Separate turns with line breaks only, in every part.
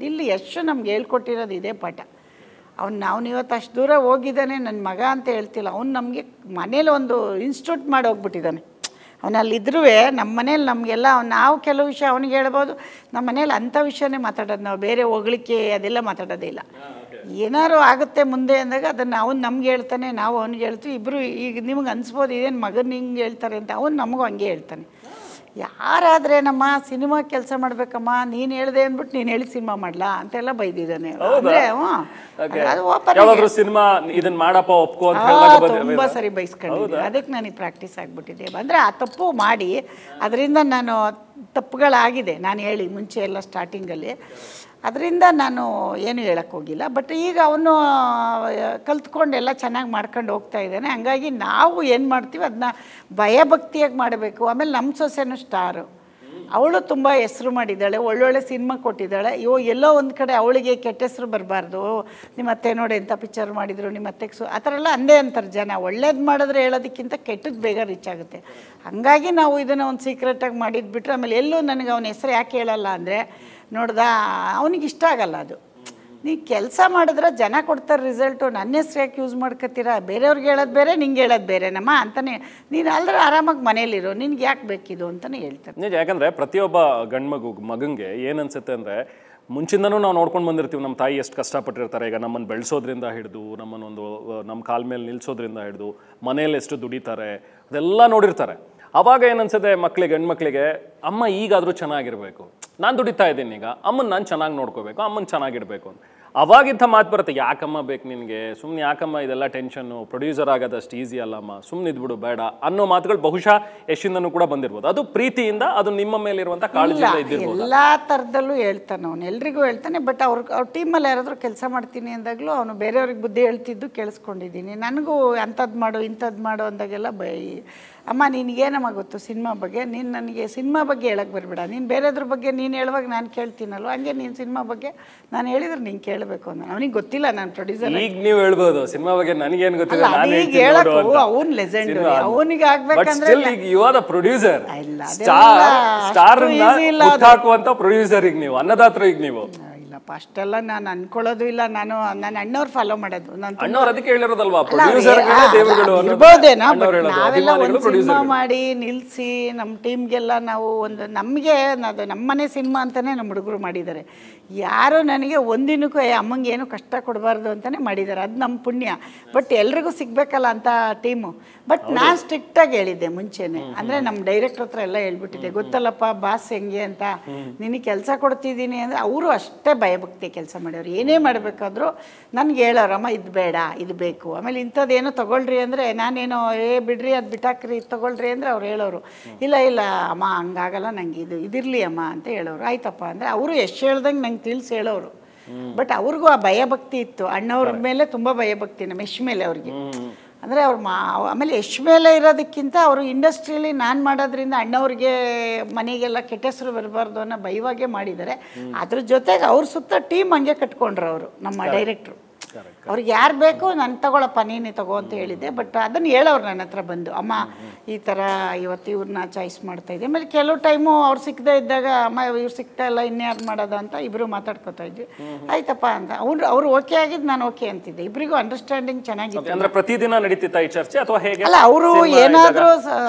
ಹೇಳ್ಬೋದು. ಇಲ್ಲಿ ಯಶ್ ನಮ್ಗೆ ಹೇಳ್ಕೊಟ್ಟಿರೋದು ಇದೇ ಪಾಠ. ಅವ್ನು ಇವತ್ತು ಅಷ್ಟು ದೂರ ಹೋಗಿದ್ದಾನೆ, ನನ್ನ ಮಗ ಅಂತ ಹೇಳ್ತಿಲ್ಲ, ಅವ್ನು ನಮಗೆ ಮನೇಲಿ ಒಂದು ಇನ್ಸ್ಟಿಟ್ಯೂಟ್ ಮಾಡಿ ಹೋಗ್ಬಿಟ್ಟಿದ್ದಾನೆ. ಅವನು ಅಲ್ಲಿದ್ರೂ ನಮ್ಮ ಮನೇಲಿ ನಮಗೆಲ್ಲ ನಾವು ಕೆಲವು ವಿಷಯ ಅವ್ನಿಗೆ ಹೇಳ್ಬೋದು, ನಮ್ಮ ಮನೇಲಿ ಅಂಥ ವಿಷಯನೇ ಮಾತಾಡೋದು, ನಾವು ಬೇರೆ ಹೊಗಳಿಕೆ ಅದೆಲ್ಲ ಮಾತಾಡೋದೇ ಇಲ್ಲ. ಏನಾರು ಆಗುತ್ತೆ ಮುಂದೆ ಅಂದಾಗ ಅದನ್ನು ಅವ್ನು ನಮ್ಗೆ ಹೇಳ್ತಾನೆ, ನಾವು ಅವ್ನಿಗೆ ಹೇಳ್ತೀವಿ. ಇಬ್ಬರು ಈಗ ನಿಮ್ಗೆ ಅನಿಸ್ಬೋದು ಇದೇನು ಮಗನ ಹಿಂಗೆ ಹೇಳ್ತಾರೆ ಅಂತ, ಅವ್ನು ನಮಗೂ ಹಂಗೆ ಹೇಳ್ತಾನೆ. ಯಾರಾದರೆ ನಮ್ಮ ಸಿನಿಮಾ ಕೆಲಸ ಮಾಡಬೇಕಮ್ಮ, ನೀನು ಹೇಳಿದೆ ಅಂದ್ಬಿಟ್ಟು ನೀನು ಹೇಳಿ ಸಿನಿಮಾ ಮಾಡಲಾ ಅಂತೆಲ್ಲ ಬೈದಿದ್ದಾನೆ. ತುಂಬ ಸರಿ ಬೈಸ್ಕೊಂಡಿದ್ದೆ, ಅದಕ್ಕೆ ನನಗೆ ಪ್ರಾಕ್ಟೀಸ್ ಆಗಿಬಿಟ್ಟಿದೆ. ಅಂದರೆ ಆ ತಪ್ಪು ಮಾಡಿ ಅದರಿಂದ ನಾನು ತಪ್ಪುಗಳಾಗಿದೆ, ನಾನು ಹೇಳಿ ಮುಂಚೆ ಎಲ್ಲ ಸ್ಟಾರ್ಟಿಂಗಲ್ಲಿ, ಅದರಿಂದ ನಾನು ಏನು ಹೇಳೋಕ್ಕೋಗಿಲ್ಲ. ಬಟ್ ಈಗ ಅವನು ಕಲ್ತ್ಕೊಂಡು ಎಲ್ಲ ಚೆನ್ನಾಗಿ ಮಾಡ್ಕೊಂಡು ಹೋಗ್ತಾ ಇದ್ದಾನೆ. ಹಂಗಾಗಿ ನಾವು ಏನು ಮಾಡ್ತೀವಿ ಅದನ್ನ ಭಯಭಕ್ತಿಯಾಗಿ ಮಾಡಬೇಕು. ಆಮೇಲೆ ನಮ್ಮ ಸೊಸೆನೂ ಸ್ಟಾರು, ಅವಳು ತುಂಬ ಹೆಸರು ಮಾಡಿದ್ದಾಳೆ, ಒಳ್ಳೊಳ್ಳೆ ಸಿನಿಮಾ ಕೊಟ್ಟಿದ್ದಾಳೆ. ಎಲ್ಲೋ ಒಂದು ಕಡೆ ಅವಳಿಗೆ ಕೆಟ್ಟ ಹೆಸರು ಬರಬಾರ್ದು, ನಿಮ್ಮ ಅತ್ತೆ ನೋಡಿ ಎಂಥ ಪಿಕ್ಚರ್ ಮಾಡಿದರು, ನಿಮ್ಮ ಅತ್ತೆಗೆ ಆ ಥರ ಎಲ್ಲ ಅಂದೇ ಅಂತಾರೆ ಜನ. ಒಳ್ಳೇದು ಮಾಡಿದ್ರೆ ಹೇಳೋದಕ್ಕಿಂತ ಕೆಟ್ಟದ್ದು ಬೇಗ ರೀಚ್ ಆಗುತ್ತೆ. ಹಾಗಾಗಿ ನಾವು ಇದನ್ನು ಒಂದು ಸೀಕ್ರೆಟಾಗಿ ಮಾಡಿದ್ಬಿಟ್ರೆ ಆಮೇಲೆ ಎಲ್ಲೂ ನನಗೆ ಅವನ ಹೆಸರು ಯಾಕೆ ಹೇಳಲ್ಲ ಅಂದರೆ, ನೋಡ್ದ ಅವನಿಗೆ ಇಷ್ಟ ಆಗಲ್ಲ ಅದು. ನೀವು ಕೆಲಸ ಮಾಡಿದ್ರೆ ಜನ ಕೊಡ್ತಾರೆ ರಿಸಲ್ಟು, ನನ್ನ ಹೆಸ್ರು ಯಾಕೆ ಯೂಸ್ ಮಾಡ್ಕೊತೀರಾ, ಬೇರೆಯವ್ರಿಗೆ ಹೇಳೋದು ಬೇರೆ ನಿಂಗೆ ಹೇಳೋದು ಬೇರೆ ನಮ್ಮ ಅಂತಲೇ, ನೀನು ಅಲ್ಲದ್ರೆ ಆರಾಮಾಗಿ ಮನೇಲಿರೋ, ನಿನ್ಗೆ ಯಾಕೆ ಬೇಕಿದು ಅಂತಲೇ ಹೇಳ್ತಾರೆ.
ನಿಜ, ಯಾಕಂದರೆ ಪ್ರತಿಯೊಬ್ಬ ಗಂಡು ಮಗಂಗೆ ಏನನ್ಸುತ್ತೆ ಅಂದರೆ, ಮುಂಚಿಂದನೂ ನಾವು ನೋಡ್ಕೊಂಡು ಬಂದಿರ್ತೀವಿ ನಮ್ಮ ತಾಯಿ ಎಷ್ಟು ಕಷ್ಟಪಟ್ಟಿರ್ತಾರೆ. ಈಗ ನಮ್ಮನ್ನು ಬೆಳೆಸೋದ್ರಿಂದ ಹಿಡಿದು, ನಮ್ಮನ್ನೊಂದು ನಮ್ಮ ಕಾಲ ಮೇಲೆ ನಿಲ್ಲಿಸೋದ್ರಿಂದ ಹಿಡಿದು, ಮನೇಲಿ ಎಷ್ಟು ದುಡಿತಾರೆ ಅದೆಲ್ಲ ನೋಡಿರ್ತಾರೆ. ಅವಾಗ ಏನನ್ಸುತ್ತೆ ಮಕ್ಕಳಿಗೆ, ಹೆಣ್ಮಕ್ಳಿಗೆ, ಅಮ್ಮ ಈಗಾದರೂ ಚೆನ್ನಾಗಿರಬೇಕು, ನಾನು ದುಡಿತಾ ಇದ್ದೀನಿ, ಈಗ ಅಮ್ಮನ ನಾನು ಚೆನ್ನಾಗಿ ನೋಡ್ಕೋಬೇಕು, ಅಮ್ಮನ ಚೆನ್ನಾಗಿಡಬೇಕು ಅಂತ. ಅವಾಗಿಂಥ ಮಾತು ಬರುತ್ತೆ, ಯಾಕಮ್ಮ ಬೇಕು ನಿನಗೆ, ಸುಮ್ಮನೆ ಯಾಕಮ್ಮ ಇದೆಲ್ಲ ಟೆನ್ಷನ್ನು, ಪ್ರೊಡ್ಯೂಸರ್ ಆಗೋದಷ್ಟು ಈಸಿ ಅಲ್ಲಮ್ಮ, ಸುಮ್ಮನೆ ಇದ್ಬಿಡು ಬೇಡ ಅನ್ನೋ ಮಾತುಗಳು ಬಹುಶಃ ಯಶಿಂದನೂ ಕೂಡ ಬಂದಿರ್ಬೋದು. ಅದು ಪ್ರೀತಿಯಿಂದ, ಅದು ನಿಮ್ಮ ಮೇಲಿರುವಂಥ ಕಾಳಜಿಯಿಂದ ಇದ್ದಿರ್ಬೋದು.
ಎಲ್ಲ ಥರದಲ್ಲೂ ಹೇಳ್ತಾನೆ ಅವನು, ಎಲ್ರಿಗೂ ಹೇಳ್ತಾನೆ. ಬಟ್ ಅವ್ರ ಟೀಮಲ್ಲಿ ಯಾರಾದರೂ ಕೆಲಸ ಮಾಡ್ತೀನಿ ಅಂದಾಗಲೂ ಅವನು ಬೇರೆಯವ್ರಿಗೆ ಬುದ್ಧಿ ಹೇಳ್ತಿದ್ದು ಕೇಳಿಸ್ಕೊಂಡಿದ್ದೀನಿ. ನನಗೂ ಅಂಥದ್ದು ಮಾಡು ಇಂಥದ್ದು ಮಾಡು ಅಂದಾಗೆಲ್ಲ ಅಮ್ಮ ನಿನಗೇನಮ್ಮ ಗೊತ್ತು ಸಿನಿಮಾ ಬಗ್ಗೆ, ನೀನು ನನಗೆ ಸಿನಿಮಾ ಬಗ್ಗೆ ಹೇಳಕ್ಕೆ ಬರಬೇಡ, ನೀನು ಬೇರೆದ್ರ ಬಗ್ಗೆ ನೀನು ಹೇಳುವಾಗ ನಾನು ಕೇಳ್ತೀನಲ್ವ, ಹಂಗೆ ನೀನು ಸಿನಿಮಾ ಬಗ್ಗೆ ನಾನು ಹೇಳಿದ್ರೆ ನೀನು ಕೇಳಬೇಕು ಅಂತ. ಅವನಿಗೆ ಗೊತ್ತಿಲ್ಲ ನಾನು ಪ್ರೊಡ್ಯೂಸರ್.
ಈಗ ನೀವು ಹೇಳ್ಬೋದು ಸಿನಿಮಾ ಬಗ್ಗೆ, ನನಗೇನು ಗೊತ್ತಿಲ್ಲ,
ಈಗ ಹೇಳಕ್ಕೂ ಅವ್ನು ಲೆಜೆಂಡ್, ಅವನಿಗೆ ಆಗ್ಬೇಕಂದ್ರೆ
you are the producer, star ಹಾಕುವಂತ ಪ್ರೊಡ್ಯೂಸರ್. ಈಗ ನೀವು ಅನ್ನದಾತ್ರ, ಈಗ ನೀವು
ಅಷ್ಟೆಲ್ಲ ನಾನು ಅನ್ಕೊಳ್ಳೋದು ಇಲ್ಲ. ನನ್ನ ಅಣ್ಣವ್ರು ಫಾಲೋ ಮಾಡೋದು, ಇರ್ಬೋದೇನೋ. ನಾವೆಲ್ಲ ಒಂದು ಸಿನಿಮಾ ಮಾಡಿ ನಿಲ್ಲಿಸಿ ನಮ್ಮ ಟೀಮ್ಗೆಲ್ಲ ನಾವು ಒಂದು ನಮಗೆ ಅದು ನಮ್ಮನೆ ಸಿನಿಮಾ ಅಂತಲೇ ನಮ್ಮ ಹುಡುಗರು ಮಾಡಿದ್ದಾರೆ. ಯಾರು ನನಗೆ ಒಂದಿನಕ್ಕೂ ಅಮ್ಮಂಗೆ ಏನು ಕಷ್ಟ ಕೊಡಬಾರ್ದು ಅಂತಲೇ ಮಾಡಿದ್ದಾರೆ, ಅದು ನಮ್ಮ ಪುಣ್ಯ. ಬಟ್ ಎಲ್ರಿಗೂ ಸಿಗಬೇಕಲ್ಲ ಅಂತ ಟೀಮು. ಬಟ್ ನಾನು ಸ್ಟ್ರಿಕ್ಟಾಗಿ ಹೇಳಿದ್ದೆ ಮುಂಚೆನೆ, ಅಂದರೆ ನಮ್ಮ ಡೈರೆಕ್ಟರ್ ಹತ್ರ ಎಲ್ಲ ಹೇಳ್ಬಿಟ್ಟಿದ್ದೆ, ಗೊತ್ತಲ್ಲಪ್ಪ ಬಾಸ್ ಹೆಂಗೆ ಅಂತ, ನಿನಗೆ ಕೆಲಸ ಕೊಡ್ತಿದ್ದೀನಿ ಅಂದರೆ. ಅವರು ಅಷ್ಟೇ ಭಯಭಕ್ತಿ ಕೆಲಸ ಮಾಡೋರು, ಏನೇ ಮಾಡಬೇಕಾದ್ರೂ ನನಗೆ ಹೇಳೋರಮ್ಮ ಇದು ಬೇಡ ಇದು ಬೇಕು, ಆಮೇಲೆ ಇಂಥದ್ದೇನೋ ತೊಗೊಳ್ರಿ ಅಂದರೆ ನಾನೇನೋ ಬಿಡ್ರಿ ಅದು ಬಿಟ್ಟಾಕ್ರಿ ಇದು ತೊಗೊಳ್ರಿ ಅಂದರೆ ಅವ್ರು ಹೇಳೋರು, ಇಲ್ಲ ಇಲ್ಲ ಅಮ್ಮ ಹಂಗಾಗಲ್ಲ, ನಂಗೆ ಇದಿರಲಿ ಅಮ್ಮ ಅಂತ ಹೇಳೋರು. ಆಯ್ತಪ್ಪ ಅಂದರೆ ಅವರು ಎಷ್ಟು ಹೇಳ್ದಂಗೆ ನಂಗೆ ತಿಳಿಸಿ ಹೇಳೋರು. ಬಟ್ ಅವ್ರಿಗೂ ಆ ಭಯಭಕ್ತಿ ಇತ್ತು, ಅಣ್ಣವ್ರ ಮೇಲೆ ತುಂಬ ಭಯಭಕ್ತಿ, ನಮ್ಮ ಯಶ್ ಮೇಲೆ ಅವ್ರಿಗೆ. ಅಂದರೆ ಅವ್ರು ಆಮೇಲೆ ಯಶ್ ಮೇಲೆ ಇರೋದಕ್ಕಿಂತ ಅವರು ಇಂಡಸ್ಟ್ರಿಯಲ್ಲಿ ನಾನು ಮಾಡೋದ್ರಿಂದ ಅಣ್ಣವ್ರಿಗೆ ಮನೆಗೆಲ್ಲ ಕೆಟ್ಟ ಹೆಸರು ಬರಬಾರ್ದು ಅನ್ನೋ ಭಯವಾಗೇ ಮಾಡಿದ್ದಾರೆ. ಅದ್ರ ಜೊತೆಗೆ ಅವ್ರ ಸುತ್ತ ಟೀಮ್ ಹಂಗೆ ಕಟ್ಕೊಂಡ್ರು ಅವರು, ನಮ್ಮ ಡೈರೆಕ್ಟ್ರು. ಅವ್ರಿಗೆ ಯಾರು ಬೇಕು ನಾನು ತಗೊಳಪ್ಪ ನೀನೇ ತಗೋ ಅಂತ ಹೇಳಿದ್ದೆ. ಬಟ್ ಅದನ್ನು ಹೇಳೋರು ನನ್ನ ಹತ್ರ ಬಂದು, ಅಮ್ಮ ಈ ಥರ ಇವತ್ತು ಇವ್ರನ್ನ ಚಾಯ್ಸ್ ಮಾಡ್ತಾಯಿದ್ದೆ. ಆಮೇಲೆ ಕೆಲವು ಟೈಮು ಅವ್ರು ಸಿಕ್ಕದೇ ಇದ್ದಾಗ, ಅಮ್ಮ ಇವ್ರು ಸಿಗ್ತಾ ಇಲ್ಲ ಇನ್ಯಾರು ಮಾಡೋದು ಅಂತ ಇಬ್ಬರು ಮಾತಾಡ್ಕೊತಾ ಇದ್ವಿ. ಆಯ್ತಪ್ಪ ಅಂತ ಅವ್ರು ಓಕೆ ಆಗಿದ್ದು, ನಾನು ಓಕೆ ಅಂತಿದ್ದೆ. ಇಬ್ಬರಿಗೂ ಅಂಡರ್ಸ್ಟ್ಯಾಂಡಿಂಗ್ ಚೆನ್ನಾಗಿತ್ತು.
ಪ್ರತಿದಿನ ನಡೀತಿತ್ತ ಈ ಚರ್ಚೆ ಅಥವಾ ಹೇಗೆ?
ಅಲ್ಲ, ಅವರು ಏನಾದರೂ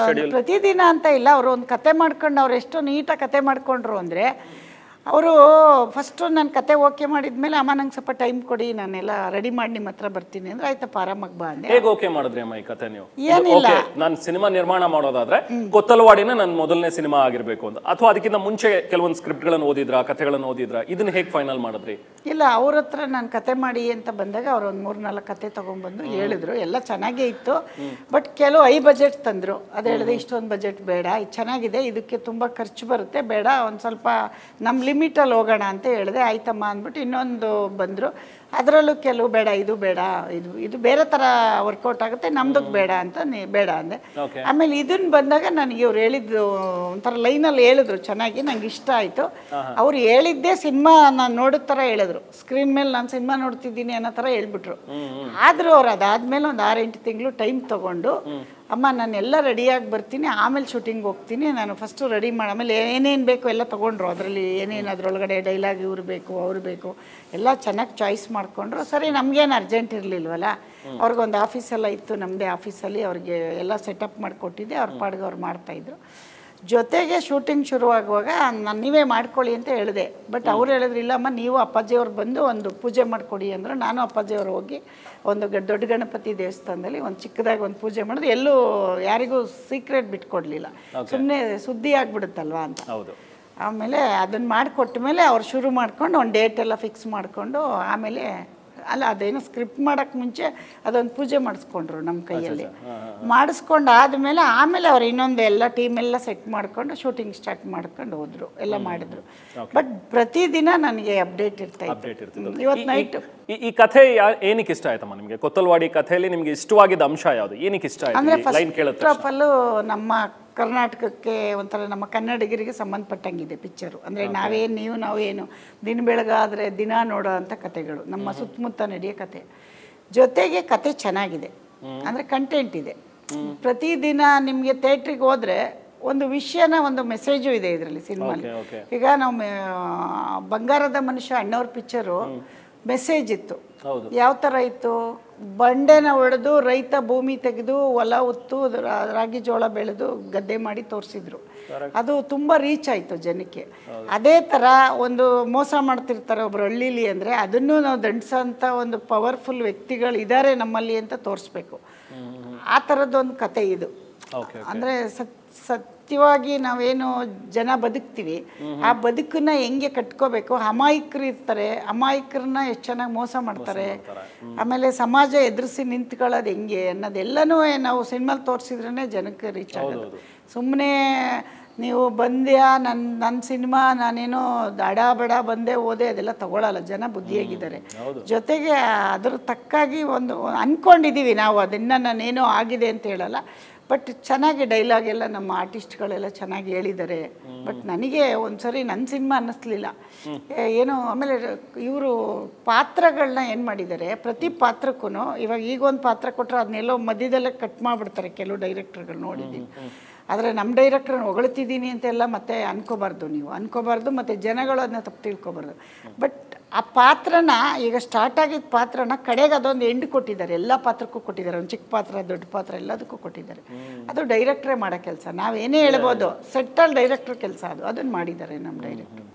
ಪ್ರತಿದಿನ ಅಂತ ಇಲ್ಲ, ಅವರು ಒಂದು ಕತೆ ಮಾಡ್ಕೊಂಡು ಅವ್ರು ಎಷ್ಟೋ ನೀಟಾಗಿ ಕತೆ ಮಾಡ್ಕೊಂಡ್ರು ಅಂದರೆ, ಅವರು ಫಸ್ಟು ನನ್ನ ಕತೆ ಓಕೆ ಮಾಡಿದ್ಮೇಲೆ, ಅಮ್ಮ ನಂಗೆ ಸ್ವಲ್ಪ ಟೈಮ್ ಕೊಡಿ, ನಾನೆಲ್ಲ ರೆಡಿ ಮಾಡಿ ನಿಮ್ಮ ಹತ್ರ ಬರ್ತೀನಿ ಅಂದ್ರೆ, ಆಯ್ತಪ್ಪ ಆರಾಮಾಗಿ ಬಾ ಅಂದೆ.
ಹೇಗೆ ಓಕೆ ಮಾಡಿದ್ರಿ ಅಮ್ಮ ಈ ಕತೆ ನೀವು? ಏನಿಲ್ಲ, ನಾನು ಸಿನಿಮಾ ನಿರ್ಮಾಣ ಮಾಡೋದಾದ್ರೆ ಕೊತ್ತಲವಾಡಿನ ನನ್ನ ಮೊದಲನೇ ಸಿನಿಮಾ ಆಗಿರ್ಬೇಕು ಅಂತ, ಅಥವಾ ಅದಕ್ಕಿಂತ ಮುಂಚೆ ಕೆಲವೊಂದು ಸ್ಕ್ರಿಪ್ಟ್ಗಳನ್ನು ಓದಿದ್ರಾ, ಕಥೆಗಳನ್ನು ಓದಿದ್ರಾ, ಇದನ್ನ ಹೇಗೆ ಫೈನಲ್ ಮಾಡಿದ್ರಿ?
ಇಲ್ಲ, ಅವ್ರ ಹತ್ರ ನಾನು ಕತೆ ಮಾಡಿ ಅಂತ ಬಂದಾಗ ಅವ್ರು ಒಂದು 3-4 ಕತೆ ತೊಗೊಂಡ್ಬಂದು ಹೇಳಿದ್ರು, ಎಲ್ಲ ಚೆನ್ನಾಗೇ ಇತ್ತು. ಬಟ್ ಕೆಲವು ಹೈ ಬಜೆಟ್ ತಂದರು. ಅದು ಹೇಳಿದೆ, ಇಷ್ಟೊಂದು ಬಜೆಟ್ ಬೇಡ, ಇದು ಚೆನ್ನಾಗಿದೆ, ಇದಕ್ಕೆ ತುಂಬ ಖರ್ಚು ಬರುತ್ತೆ, ಬೇಡ ಒಂದು ಸ್ವಲ್ಪ ನಮ್ಮ ಲಿಮಿಟಲ್ಲಿ ಹೋಗೋಣ ಅಂತ ಹೇಳಿದೆ. ಆಯ್ತಮ್ಮ ಅಂದ್ಬಿಟ್ಟು ಇನ್ನೊಂದು ಬಂದರು, ಅದರಲ್ಲೂ ಕೆಲವು ಬೇಡ, ಇದು ಬೇಡ, ಇದು ಬೇರೆ ಥರ ವರ್ಕೌಟ್ ಆಗುತ್ತೆ, ನಮ್ದಕ್ಕೆ ಬೇಡ ಅಂತ ಬೇಡ ಅಂದೆ. ಆಮೇಲೆ ಇದನ್ನು ಬಂದಾಗ ನನಗೆ ಇವ್ರು ಹೇಳಿದ್ದು ಒಂಥರ ಲೈನಲ್ಲಿ ಹೇಳಿದ್ರು ಚೆನ್ನಾಗಿ, ನಂಗೆ ಇಷ್ಟ ಆಯಿತು. ಅವ್ರು ಹೇಳಿದ್ದೇ ಸಿನಿಮಾ ನಾನು ನೋಡಿದ ಥರ ಹೇಳಿದ್ರು, ಸ್ಕ್ರೀನ್ ಮೇಲೆ ನಾನು ಸಿನಿಮಾ ನೋಡ್ತಿದ್ದೀನಿ ಅನ್ನೋ ಥರ ಹೇಳ್ಬಿಟ್ರು. ಆದರೂ ಅವ್ರು ಅದಾದಮೇಲೆ ಒಂದು 6-8 ತಿಂಗಳು ಟೈಮ್ ತೊಗೊಂಡು ಅಮ್ಮ ನಾನೆಲ್ಲ ರೆಡಿಯಾಗಿ ಬರ್ತೀನಿ, ಆಮೇಲೆ ಶೂಟಿಂಗ್ ಹೋಗ್ತೀನಿ, ನಾನು ಫಸ್ಟು ರೆಡಿ ಮಾಡಿ ಆಮೇಲೆ ಏನೇನು ಬೇಕು ಎಲ್ಲ ತೊಗೊಂಡ್ರು. ಅದರಲ್ಲಿ ಏನೇನು ಅದರೊಳಗಡೆ ಡೈಲಾಗ್ ಇವ್ರು ಬೇಕು ಅವ್ರು ಬೇಕು ಎಲ್ಲ ಚೆನ್ನಾಗಿ ಚಾಯ್ಸ್ ಮಾಡಿಕೊಂಡ್ರು. ಸರಿ, ನಮಗೇನು ಅರ್ಜೆಂಟ್ ಇರಲಿಲ್ವಲ್ಲ, ಅವ್ರಿಗೊಂದು ಆಫೀಸೆಲ್ಲ ಇತ್ತು, ನಮ್ಮದೇ ಆಫೀಸಲ್ಲಿ ಅವ್ರಿಗೆ ಎಲ್ಲ ಸೆಟಪ್ ಮಾಡಿಕೊಟ್ಟಿದ್ದೆ, ಅವ್ರ ಪಾಡಿಗೆ ಅವ್ರು ಮಾಡ್ತಾಯಿದ್ರು. ಜೊತೆಗೆ ಶೂಟಿಂಗ್ ಶುರುವಾಗುವಾಗ ನಾನು ನೀವೇ ಮಾಡ್ಕೊಳ್ಳಿ ಅಂತ ಹೇಳಿದೆ. ಬಟ್ ಅವ್ರು ಹೇಳಿದ್ರು, ಇಲ್ಲಮ್ಮ ನೀವು ಅಪ್ಪಾಜಿಯವ್ರು ಬಂದು ಒಂದು ಪೂಜೆ ಮಾಡಿಕೊಡಿ ಅಂದರು. ನಾನು ಅಪ್ಪಾಜಿಯವ್ರು ಹೋಗಿ ಒಂದು ದೊಡ್ಡ ಗಣಪತಿ ದೇವಸ್ಥಾನದಲ್ಲಿ ಒಂದು ಚಿಕ್ಕದಾಗಿ ಒಂದು ಪೂಜೆ ಮಾಡಿದ್ರು. ಎಲ್ಲೂ ಯಾರಿಗೂ ಸೀಕ್ರೆಟ್ ಬಿಟ್ಕೊಡ್ಲಿಲ್ಲ, ಸುಮ್ಮನೆ ಸುದ್ದಿ ಆಗಿಬಿಡುತ್ತಲ್ವಾ ಅಂತ. ಆಮೇಲೆ ಅದನ್ನು ಮಾಡಿಕೊಟ್ಟ ಮೇಲೆ ಅವ್ರು ಶುರು ಮಾಡ್ಕೊಂಡು ಒಂದು ಡೇಟೆಲ್ಲ ಫಿಕ್ಸ್ ಮಾಡಿಕೊಂಡು ಆಮೇಲೆ ಅಲ್ಲ ಅದೇನು ಸ್ಕ್ರಿಪ್ಟ್ ಮಾಡೋಕ್ಕೆ ಮುಂಚೆ ಅದೊಂದು ಪೂಜೆ ಮಾಡಿಸ್ಕೊಂಡ್ರು ನಮ್ಮ ಕೈಯಲ್ಲಿ. ಮಾಡಿಸ್ಕೊಂಡು ಆದಮೇಲೆ ಆಮೇಲೆ ಅವ್ರು ಇನ್ನೊಂದು ಎಲ್ಲ ಟೀಮೆಲ್ಲ ಸೆಟ್ ಮಾಡಿಕೊಂಡು ಶೂಟಿಂಗ್ ಸ್ಟಾರ್ಟ್ ಮಾಡ್ಕೊಂಡು ಹೋದರು, ಎಲ್ಲ ಮಾಡಿದ್ರು. ಬಟ್ ಪ್ರತಿದಿನ ನನಗೆ ಅಪ್ಡೇಟ್ ಇರ್ತಾಯಿತ್ತು. ಇವತ್ತು ನೈಟ್
ಈ ಕಥೆ ಏನಕ್ಕೆ ಇಷ್ಟ ಆಯ್ತಮ್ಮ ನಿಮಗೆ? ಕೊತ್ತಲ್ವಾಡಿ ಕಥೆಯಲ್ಲಿ ನಿಮಗೆ ಇಷ್ಟವಾಗಿದ್ದ ಅಂಶ ಯಾವುದು? ಏನಕ್ಕೆ ಇಷ್ಟ ಆಯ್ತು?
ಅಂದರೆ ಫಸ್ಟ್ ಆಫ್ ಆಲ್ ನಮ್ಮ ಕರ್ನಾಟಕಕ್ಕೆ ಒಂಥರ ನಮ್ಮ ಕನ್ನಡಿಗರಿಗೆ ಸಂಬಂಧಪಟ್ಟಂಗಿದೆ ಪಿಕ್ಚರು. ಅಂದರೆ ನಾವೇನು ದಿನ ಬೆಳಗಾದರೆ ದಿನ ನೋಡೋ ಅಂಥ ಕಥೆಗಳು, ನಮ್ಮ ಸುತ್ತಮುತ್ತ ನಡೆಯೋ ಕತೆ. ಜೊತೆಗೆ ಕತೆ ಚೆನ್ನಾಗಿದೆ, ಅಂದರೆ ಕಂಟೆಂಟ್ ಇದೆ. ಪ್ರತಿದಿನ ನಿಮಗೆ ಥಿಯೇಟ್ರಿಗೆ ಹೋದರೆ ಒಂದು ವಿಷಯನ ಒಂದು ಮೆಸೇಜು ಇದೆ ಇದರಲ್ಲಿ ಸಿನಿಮಾಲಿ. ಈಗ ನಾವು ಬಂಗಾರದ ಮನುಷ್ಯ ಅಣ್ಣವ್ರ ಪಿಕ್ಚರು ಮೆಸೇಜ್ ಇತ್ತು. ಯಾವ ಥರ ಇತ್ತು? ಬಂಡೆನ ಹೊಡೆದು ರೈತ ಭೂಮಿ ತೆಗೆದು ಹೊಲ ಉತ್ತು ರಾಗಿ ಜೋಳ ಬೆಳೆದು ಗದ್ದೆ ಮಾಡಿ ತೋರಿಸಿದ್ರು. ಅದು ತುಂಬ ರೀಚ್ ಆಯಿತು ಜನಕ್ಕೆ. ಅದೇ ಥರ ಒಂದು ಮೋಸ ಮಾಡ್ತಿರ್ತಾರೆ ಒಬ್ರು ಹಳ್ಳೀಲಿ ಅಂದರೆ ಅದನ್ನು ನಾವು ದಂಡಿಸೋಂಥ ಒಂದು ಪವರ್ಫುಲ್ ವ್ಯಕ್ತಿಗಳು ಇದ್ದಾರೆ ನಮ್ಮಲ್ಲಿ ಅಂತ ತೋರಿಸ್ಬೇಕು. ಆ ಥರದ್ದೊಂದು ಕತೆ ಇದು. ಅಂದರೆ ಸತ್ಯವಾಗಿ ನಾವೇನು ಜನ ಬದುಕ್ತೀವಿ, ಆ ಬದುಕನ್ನ ಹೆಂಗೆ ಕಟ್ಕೋಬೇಕು. ಅಮಾಯಕರು ಇರ್ತಾರೆ, ಅಮಾಯಕರನ್ನ ಎಷ್ಟು ಚೆನ್ನಾಗಿ ಮೋಸ ಮಾಡ್ತಾರೆ, ಆಮೇಲೆ ಸಮಾಜ ಎದುರಿಸಿ ನಿಂತ್ಕೊಳ್ಳೋದು ಹೆಂಗೆ ಅನ್ನೋದೆಲ್ಲನೂ ನಾವು ಸಿನಿಮಾಲಿ ತೋರಿಸಿದ್ರೇ ಜನಕ್ಕೆ ರೀಚ್ ಆಗೋದು. ಸುಮ್ಮನೆ ನೀವು ಬಂದ್ಯಾ ನನ್ನ ಸಿನಿಮಾ ನಾನೇನೋ ದಡ ಬಡ ಬಂದೆ ಓದೆ ಅದೆಲ್ಲ ತಗೊಳ್ಳಲ್ಲ. ಜನ ಬುದ್ಧಿಯಾಗಿದ್ದಾರೆ. ಜೊತೆಗೆ ಅದ್ರ ತಕ್ಕಾಗಿ ಒಂದು ಅಂದ್ಕೊಂಡಿದ್ದೀವಿ ನಾವು, ಅದನ್ನು ನಾನೇನೋ ಆಗಿದೆ ಅಂತ ಹೇಳಲ್ಲ. ಬಟ್ ಚೆನ್ನಾಗಿ ಡೈಲಾಗ್ ಎಲ್ಲ ನಮ್ಮ ಆರ್ಟಿಸ್ಟ್ಗಳೆಲ್ಲ ಚೆನ್ನಾಗಿ ಹೇಳಿದ್ದಾರೆ. ಬಟ್ ನನಗೆ ಒಂದ್ಸರಿ ನನ್ನ ಸಿನಿಮಾ ಅನ್ನಿಸ್ಲಿಲ್ಲ ಏನು. ಆಮೇಲೆ ಇವರು ಪಾತ್ರಗಳನ್ನ ಏನು ಮಾಡಿದ್ದಾರೆ, ಪ್ರತಿ ಪಾತ್ರಕ್ಕೂ ಇವಾಗ ಈಗೊಂದು ಪಾತ್ರ ಕೊಟ್ಟರೆ ಅದನ್ನೆಲ್ಲೋ ಮಧ್ಯದಲ್ಲೇ ಕಟ್ ಮಾಡಿಬಿಡ್ತಾರೆ ಕೆಲವು ಡೈರೆಕ್ಟರ್ಗಳು ನೋಡಿದ್ದೀನಿ. ಆದರೆ ನಮ್ಮ ಡೈರೆಕ್ಟ್ರನ್ನ ಹೊಗಳ್ತಿದ್ದೀನಿ ಅಂತೆಲ್ಲ ಮತ್ತೆ ಅನ್ಕೋಬಾರ್ದು ಮತ್ತು ಜನಗಳು ಅದನ್ನ ತಪ್ಪು ತಿಳ್ಕೊಬಾರ್ದು. ಬಟ್ ಆ ಪಾತ್ರನ ಈಗ ಸ್ಟಾರ್ಟ್ ಆಗಿದ್ದ ಪಾತ್ರನ ಕಡೆಗೆ ಅದೊಂದು ಎಂಡ್ ಕೊಟ್ಟಿದ್ದಾರೆ. ಎಲ್ಲ ಪಾತ್ರಕ್ಕೂ ಕೊಟ್ಟಿದ್ದಾರೆ, ಒಂದು ಚಿಕ್ಕ ಪಾತ್ರ ದೊಡ್ಡ ಪಾತ್ರ ಎಲ್ಲದಕ್ಕೂ ಕೊಟ್ಟಿದ್ದಾರೆ. ಅದು ಡೈರೆಕ್ಟ್ರೇ ಮಾಡೋ ಕೆಲಸ. ನಾವೇನೇ ಹೇಳ್ಬೋದು, ಸೆಟ್ಟಲ್ಲಿ ಡೈರೆಕ್ಟ್ರ್ ಕೆಲಸ ಅದನ್ನು ಮಾಡಿದ್ದಾರೆ ನಮ್ಮ ಡೈರೆಕ್ಟ್ರು.